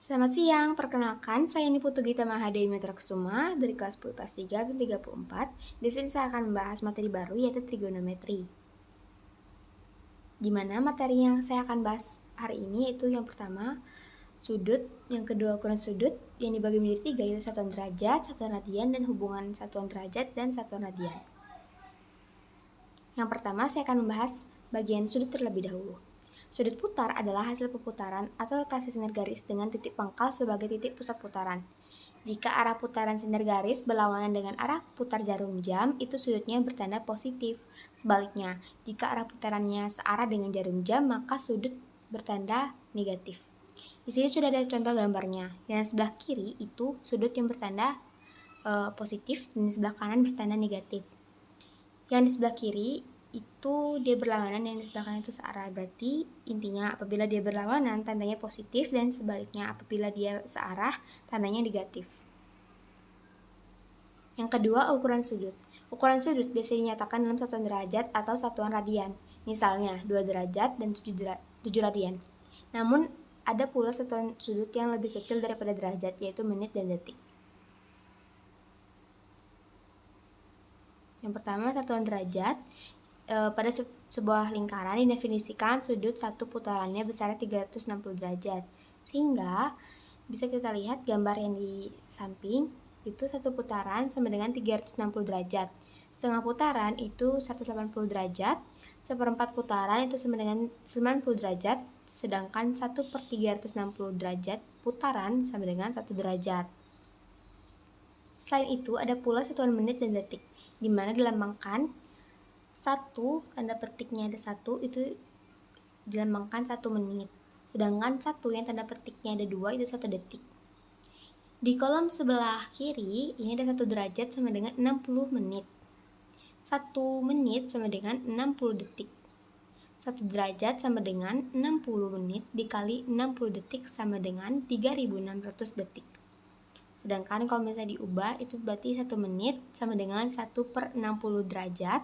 Selamat siang, perkenalkan saya Niputu Gita Mahadei Mitra Kusuma dari kelas 10 IPS 3 absen 34. Di sini saya akan membahas materi baru yaitu trigonometri. Di mana materi yang saya akan bahas hari ini yaitu yang pertama sudut, yang kedua ukuran sudut yang dibagi menjadi 3 yaitu satuan derajat, satuan radian, dan hubungan satuan derajat dan satuan radian. Yang pertama saya akan membahas bagian sudut terlebih dahulu. Sudut putar adalah hasil perputaran atau rotasi sinar garis dengan titik pangkal sebagai titik pusat putaran. Jika arah putaran sinar garis berlawanan dengan arah putar jarum jam, itu sudutnya bertanda positif. Sebaliknya, jika arah putarannya searah dengan jarum jam, maka sudut bertanda negatif. Di sini sudah ada contoh gambarnya. Yang sebelah kiri itu sudut yang bertanda positif dan di sebelah kanan bertanda negatif. Yang di sebelah kiri itu dia berlawanan, yang di sebelah kanan itu searah. Berarti intinya apabila dia berlawanan tandanya positif dan sebaliknya apabila dia searah tandanya negatif. Yang kedua, ukuran sudut. Ukuran sudut biasanya dinyatakan dalam satuan derajat atau satuan radian. Misalnya 2 derajat dan 7 radian. Namun ada pula satuan sudut yang lebih kecil daripada derajat, yaitu menit dan detik. Yang pertama, satuan derajat. Pada sebuah lingkaran didefinisikan sudut satu putarannya besarnya 360 derajat. Sehingga bisa kita lihat gambar yang di samping itu satu putaran sama dengan 360 derajat. Setengah putaran itu 180 derajat, seperempat putaran itu sama dengan 90 derajat, sedangkan 1/360 derajat putaran sama dengan 1 derajat. Selain itu ada pula satuan menit dan detik, di mana dilambangkan satu, tanda petiknya ada 1 itu dilambangkan 1 menit, sedangkan 1 yang tanda petiknya ada 2 itu 1 detik. Di kolom sebelah kiri ini ada 1 derajat sama dengan 60 menit, 1 menit sama dengan 60 detik, 1 derajat sama dengan 60 menit dikali 60 detik sama dengan 3600 detik. Sedangkan kalau misalnya diubah itu berarti 1 menit sama dengan 1/60 derajat,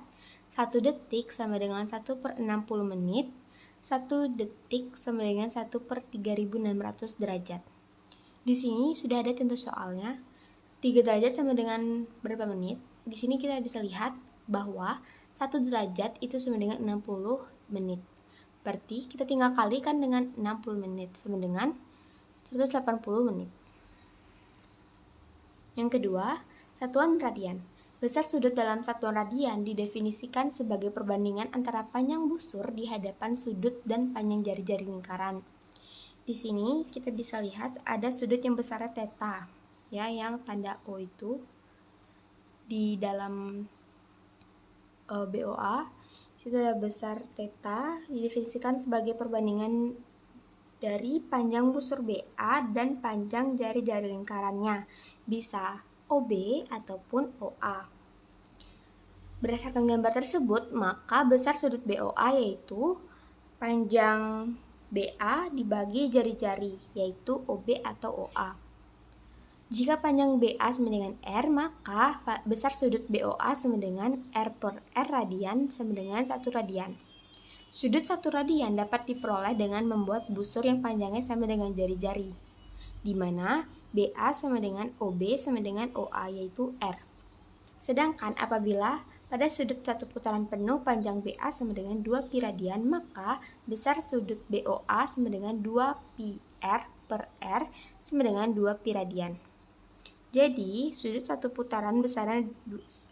1 detik sama dengan 1/60 menit, 1 detik sama dengan 1/3600 derajat. Di sini sudah ada contoh soalnya. 3 derajat sama dengan berapa menit? Di sini kita bisa lihat bahwa 1 derajat itu sama dengan 60 menit. Berarti kita tinggal kalikan dengan 60 menit sama dengan 180 menit. Yang kedua, satuan radian. Besar sudut dalam satuan radian didefinisikan sebagai perbandingan antara panjang busur di hadapan sudut dan panjang jari-jari lingkaran. Di sini kita bisa lihat ada sudut yang besarnya theta, ya, yang tanda O itu di dalam BOA. Situ ada besar theta didefinisikan sebagai perbandingan dari panjang busur BA dan panjang jari-jari lingkarannya, bisa OB ataupun OA. Berdasarkan gambar tersebut, maka besar sudut BOA yaitu panjang BA dibagi jari-jari, yaitu OB atau OA. Jika panjang BA sama dengan R, maka besar sudut BOA sama dengan R/R radian sama dengan 1 radian. Sudut 1 radian dapat diperoleh dengan membuat busur yang panjangnya sama dengan jari-jari, di mana BA sama dengan OB sama dengan OA yaitu R. Sedangkan apabila pada sudut satu putaran penuh panjang BA sama dengan 2 pi radian, maka besar sudut BOA sama dengan 2 pi R per R sama dengan 2 pi radian. Jadi sudut satu putaran besarnya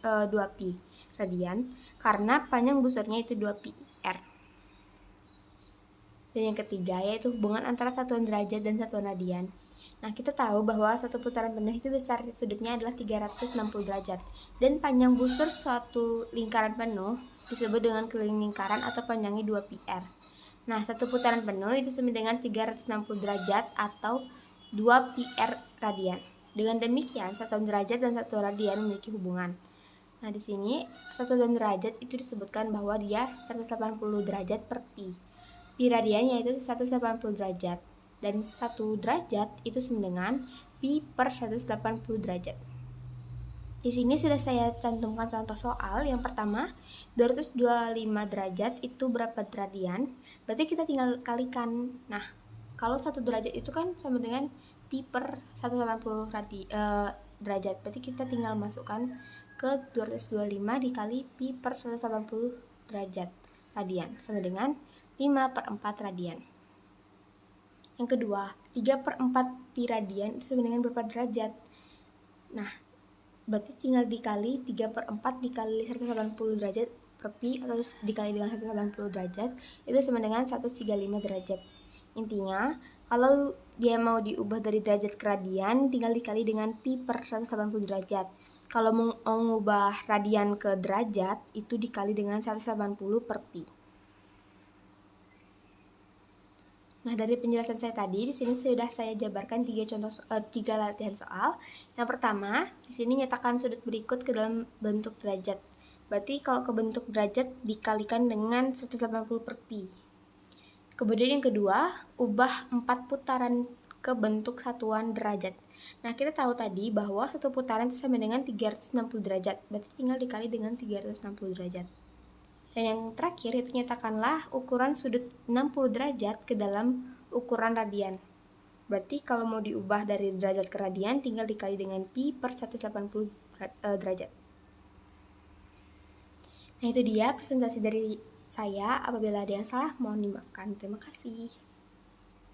2 pi radian karena panjang busurnya itu 2 pi R. Dan yang ketiga yaitu hubungan antara satuan derajat dan satuan radian. Nah, kita tahu bahwa satu putaran penuh itu besar sudutnya adalah 360 derajat dan panjang busur suatu lingkaran penuh disebut dengan keliling lingkaran atau panjangnya 2 pi R. Nah, satu putaran penuh itu sama dengan 360 derajat atau 2 pi R radian. Dengan demikian, satuan derajat dan satuan radian memiliki hubungan. Nah, di sini satuan derajat itu disebutkan bahwa dia 180 derajat per pi. Pi radian yaitu 180 derajat. Dan 1 derajat itu sama dengan pi per 180 derajat. Di sini sudah saya cantumkan contoh soal. Yang pertama, 225 derajat itu berapa radian? Berarti kita tinggal kalikan. Nah, Kalau 1 derajat itu kan sama dengan pi per 180 derajat. Berarti kita tinggal masukkan ke 225 dikali pi per 180 derajat radian sama dengan 5/4 radian. Yang kedua, 3/4 pi radian itu sama dengan berapa derajat? Nah, berarti tinggal dikali 3/4 dikali 180 derajat per pi atau dikali dengan 180 derajat itu sama dengan 135 derajat. Intinya, kalau dia mau diubah dari derajat ke radian, tinggal dikali dengan pi per 180 derajat. Kalau mau mengubah radian ke derajat, itu dikali dengan 180 per pi. Nah, dari penjelasan saya tadi, di sini sudah saya jabarkan 3 latihan soal. Yang pertama, di sini nyatakan sudut berikut ke dalam bentuk derajat. Berarti kalau ke bentuk derajat dikalikan dengan 180 per pi. Kemudian yang kedua, ubah 4 putaran ke bentuk satuan derajat. Nah, kita tahu tadi bahwa satu putaran itu sama dengan 360 derajat. Berarti tinggal dikali dengan 360 derajat. Dan yang terakhir itu nyatakanlah ukuran sudut 60 derajat ke dalam ukuran radian. Berarti kalau mau diubah dari derajat ke radian tinggal dikali dengan pi per 180 derajat. Nah, itu dia presentasi dari saya. Apabila ada yang salah mohon dimaafkan. Terima kasih.